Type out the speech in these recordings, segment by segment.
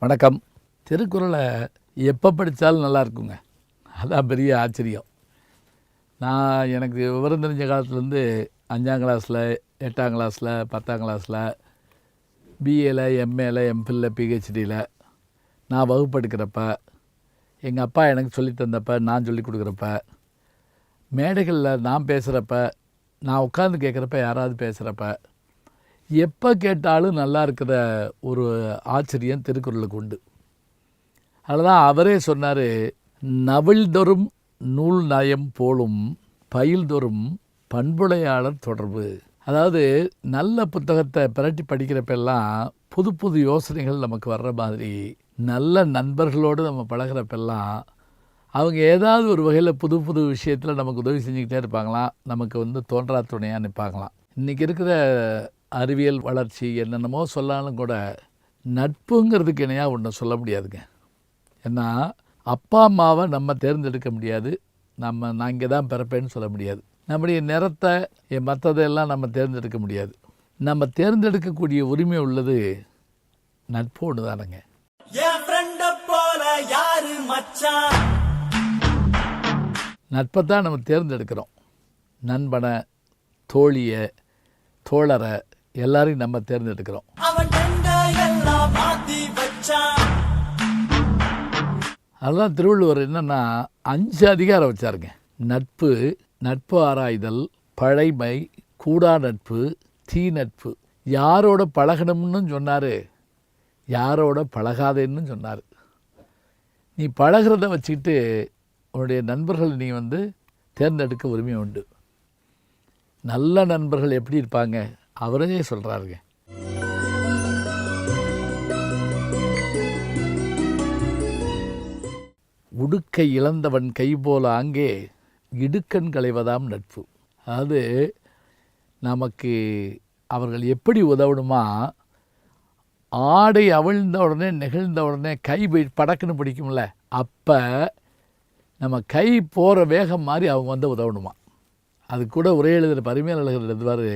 வணக்கம். திருக்குறளை எப்போ படித்தாலும் நல்லா இருக்குங்க. அதான் பெரிய ஆச்சரியம். எனக்கு விவரம் தெரிஞ்ச காலத்துலேருந்து 5ஆம் கிளாஸில், 8ஆம் கிளாஸில், 10ஆம் கிளாஸில், பிஏல, எம்ஏல, எம்ஃபில்ல, பிஹெச்டியில் நான் வகுப்பெடுக்கிறப்ப, எங்கள் அப்பா எனக்கு சொல்லி தந்தப்ப, நான் சொல்லி கொடுக்குறப்ப, மேடைகளில் நான் பேசுகிறப்ப, நான் உட்காந்து கேட்குறப்ப, யாராவது பேசுகிறப்ப, எப்போ கேட்டாலும் நல்லா இருக்கிற ஒரு ஆச்சரியம் திருக்குறளுக்கு உண்டு. அதில் தான் அவரே சொன்னார், நவிழ்தொறும் நூல் நயம் போலும் பயில்தொறும் பண்புடையாளர் தொடர்பு. அதாவது நல்ல புத்தகத்தை பிரட்டி படிக்கிறப்பெல்லாம் புது புது யோசனைகள் நமக்கு வர்ற மாதிரி, நல்ல நண்பர்களோடு நம்ம பழகிறப்பெல்லாம் அவங்க ஏதாவது ஒரு வகையில் புது புது விஷயத்தில் நமக்கு உதவி செஞ்சுக்கிட்டே இருப்பாங்களாம். நமக்கு தோன்றா துணையாக நிற்பாங்களாம். இன்றைக்கி இருக்கிற அறிவியல் வளர்ச்சி என்னென்னமோ சொல்லாலும் கூட நட்புங்கிறதுக்கு இணையாக ஒன்று சொல்ல முடியாதுங்க. ஏன்னா அப்பா அம்மாவை நம்ம தேர்ந்தெடுக்க முடியாது, நான் இங்கே தான் பிறப்பேன்னு சொல்ல முடியாது, நம்முடைய நிறத்தை மற்றதெல்லாம் நம்ம தேர்ந்தெடுக்க முடியாது. நம்ம தேர்ந்தெடுக்கக்கூடிய உரிமை உள்ளது நட்பு ஒன்று தானுங்க. நட்பை தான் நம்ம தேர்ந்தெடுக்கிறோம். நண்பனை, தோழியை, தோழரை எல்லாரையும் நம்ம தேர்ந்தெடுக்கிறோம். அதுதான் திருவள்ளுவர் என்னன்னா 5 அதிகாரம் வச்சாருங்க. நட்பு, நட்பு ஆராய்தல், பழைமை, கூடா நட்பு, தீ நட்பு. யாரோட பழகணும்னு சொன்னார், யாரோட பழகாதேன்னு சொன்னார். நீ பழகிறத வச்சுக்கிட்டு உன்னுடைய நண்பர்கள் நீ தேர்ந்தெடுக்க உரிமை உண்டு. நல்ல நண்பர்கள் எப்படி இருப்பாங்க அவரே சொல்கிறாருங்க. உடுக்கை இழந்தவன் கை போல ஆங்கே இடுக்கண் களைவதாம் நட்பு. அதாவது நமக்கு அவர்கள் எப்படி உதவணுமா, ஆடை அவிழ்ந்த உடனே நெகிழ்ந்த உடனே கை படக்குன்னு பிடிக்கும்ல, அப்போ நம்ம கை போகிற வேகம் மாதிரி அவங்க உதவணுமா. அது கூட உரை எழுதுகிற பரிமையாளர்கள் எழுதுவார்,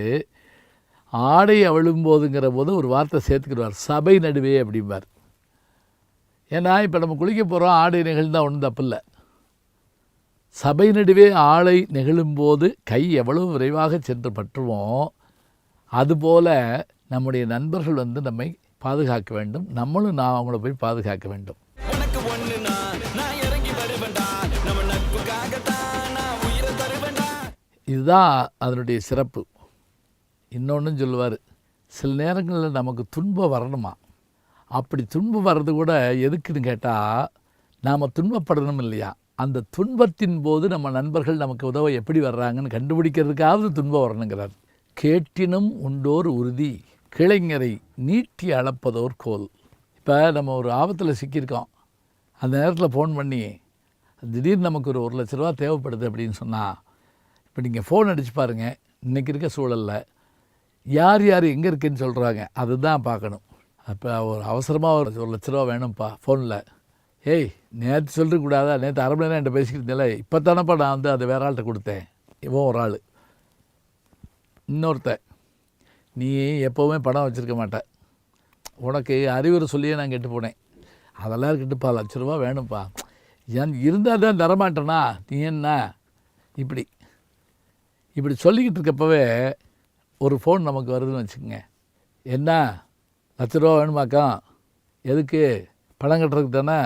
ஆடை அவிழும்போதுங்கிற போது ஒரு வார்த்தை சேர்த்துக்கிடுவார், சபை நடுவே அப்படிம்பார். ஏன்னா இப்போ நம்ம குளிக்க போகிறோம், ஆடை நெகிழ்ந்தால் ஒன்றும் தப்பில்லை. சபை நடுவே ஆடை நெகிழும்போது கை எவ்வளவு விரைவாக சென்று பற்றுவோம், அதுபோல் நம்முடைய நண்பர்கள் நம்மை பாதுகாக்க வேண்டும், நம்மளும் அவங்கள போய் பாதுகாக்க வேண்டும். இதுதான் அதனுடைய சிறப்பு. இன்னொன்று சொல்லுவார், சில நேரங்களில் நமக்கு துன்பம் வரணுமா, அப்படி துன்பம் வர்றது கூட எதுக்குன்னு கேட்டால் நாம் துன்பப்படணும் இல்லையா, அந்த துன்பத்தின் போது நம்ம நண்பர்கள் நமக்கு உதவ எப்படி வர்றாங்கன்னு கண்டுபிடிக்கிறதுக்காவது துன்பம் வரணுங்கிறார். கேட்டினும் உண்டோர் உறுதி கிளைஞரை நீட்டி அளப்பதோர் கோல். இப்போ நம்ம ஒரு ஆபத்தில் சிக்கியிருக்கோம், அந்த நேரத்தில் ஃபோன் பண்ணி திடீர்னு நமக்கு ஒரு 1 லட்ச ரூபா தேவைப்படுது அப்படின்னு சொன்னால், இப்போ நீங்கள் ஃபோன் அடித்து பாருங்கள், இன்றைக்கி இருக்க சூழலில் யார் யார் எங்கே இருக்குன்னு சொல்கிறாங்க, அதுதான் பார்க்கணும். அப்போ ஒரு அவசரமாக ஒரு 1 லட்ச ரூபா வேணும்ப்பா, ஃபோனில் ஏய் நேற்று சொல்லிருக்கூடாதா, நேற்று அரை மணி நேரம் என்கிட்ட பேசிக்கிட்டு இப்போ தானேப்பா நான் அதை வேறு ஆள்கிட்ட கொடுத்தேன். இவன் ஒரு ஆள், இன்னொருத்த நீ எப்போவுமே பணம் வச்சுருக்க மாட்டேன், உனக்கு அறிவுரை சொல்லியே நான் கெட்டு போனேன், அதெல்லாம் இருக்கட்டுப்பா, 1 லட்ச ரூபா வேணும்ப்பா, ஏன் இருந்தால் தான் தரமாட்டேனா நீ என்ன, இப்படி சொல்லிக்கிட்டு இருக்கப்பவே ஒரு ஃபோன் நமக்கு வருதுன்னு வச்சுக்கோங்க. என்ன 1 லட்ச ரூபா வேணுமாக்கா, எதுக்கு, பணம் கட்டுறதுக்கு தானே,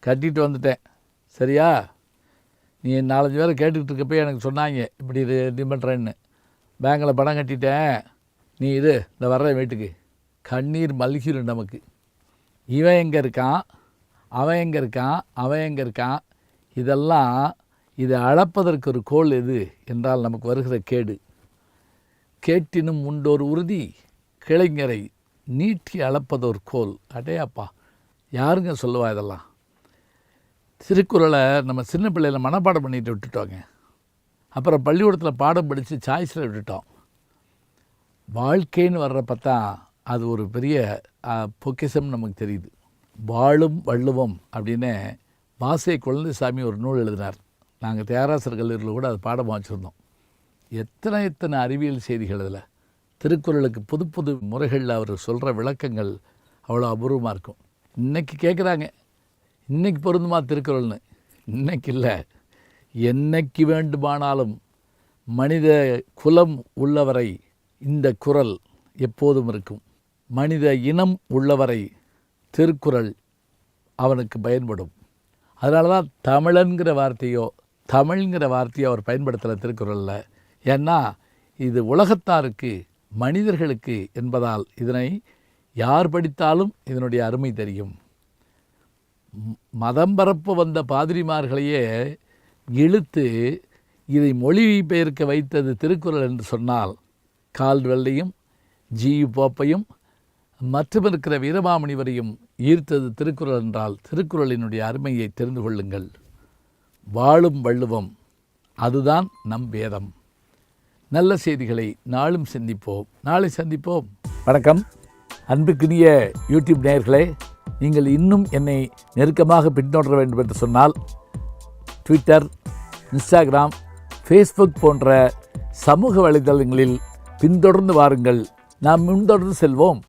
கட்டிட்டு வந்துட்டேன் சரியா, நீ 4-5 பேரை கேட்டுக்கிட்டு இருக்கப்போ எனக்கு சொன்னாங்க இப்படி இது பண்ணுறேன்னு, பேங்கில் பணம் கட்டிட்டேன், நீ இந்த வர்ற வீட்டுக்கு. கண்ணீர் மல்கிடும் நமக்கு. இவன் எங்கே இருக்கான், அவன் எங்கே இருக்கான், அவன் எங்கே இருக்கான், இதெல்லாம் இதை அளப்பதற்கு ஒரு கோல் எது என்றால் நமக்கு வருகிற கேடு. கேட்டினும் உண்டோர் உறுதி கிளைஞரை நீட்டி அளப்பதோர் கோல். அடையாப்பா, யாருங்க சொல்லுவா இதெல்லாம். திருக்குறளை நம்ம சின்ன பிள்ளையில் மனப்பாடம் பண்ணிட்டு விட்டுட்டோங்க, அப்புறம் பள்ளிக்கூடத்தில் பாடம் படித்து சாய்ஸில் விட்டுட்டோம். வாழ்க்கைன்னு வர்றப்ப தான் அது ஒரு பெரிய பொக்கிஷம் நமக்கு தெரியுது. வாழும் வள்ளுவம் அப்படின்னு வாசை குழந்தைசாமி ஒரு நூல் எழுதினார். நாங்கள் தியாகராசர் கல்லூரியில் கூட அது பாடமாக வச்சுருந்தோம். எத்தனை அறிவியல் செய்திகள் அதில். திருக்குறளுக்கு புது புது முறைகளில் அவர் சொல்கிற விளக்கங்கள் அவ்வளோ அபூர்வமாக இருக்கும். இன்னைக்கு கேட்குறாங்க, இன்னைக்கு பொருந்துமா திருக்குறள்னு. இன்னைக்கு இல்லை, என்னைக்கு வேண்டுமானாலும் மனித குலம் உள்ளவரை இந்த குறள் எப்போதும் இருக்கும். மனித இனம் உள்ளவரை திருக்குறள் அவனுக்கு பயன்படும். அதனால தான் தமிழன்கிற வார்த்தையோ தமிழ்ங்கிற வார்த்தையோ அவர் பயன்படுத்தலை திருக்குறளில். ஏன்னா இது உலகத்தாருக்கு, மனிதர்களுக்கு என்பதால் இதனை யார் படித்தாலும் இதனுடைய அருமை தெரியும். மதம் பரப்ப வந்த பாதிரிமார்களையே இழுத்து இதை மொழிபெயர்க்க வைத்தது திருக்குறள் என்று சொன்னால் கால்வெள்ளையும் ஜி.யு. போப்பையும் மற்றும் இருக்கிற வீரமாமுனிவரையும் ஈர்த்தது திருக்குறள் என்றால் திருக்குறளினுடைய அருமையை தெரிந்து கொள்ளுங்கள். வாழும் வள்ளுவம், அதுதான் நம் வேதம். நல்ல செய்திகளை நாளும் சிந்திப்போம், நாளை சந்திப்போம். வணக்கம். அன்புக்குரிய யூடியூப் நேயர்களே, நீங்கள் இன்னும் என்னை நெருக்கமாக பின்தொடர வேண்டும் என்று சொன்னால் ட்விட்டர், இன்ஸ்டாகிராம், ஃபேஸ்புக் போன்ற சமூக வலைதளங்களில் பின்தொடர்ந்து வாருங்கள். நாம் முன்தொடர்ந்து செல்வோம்.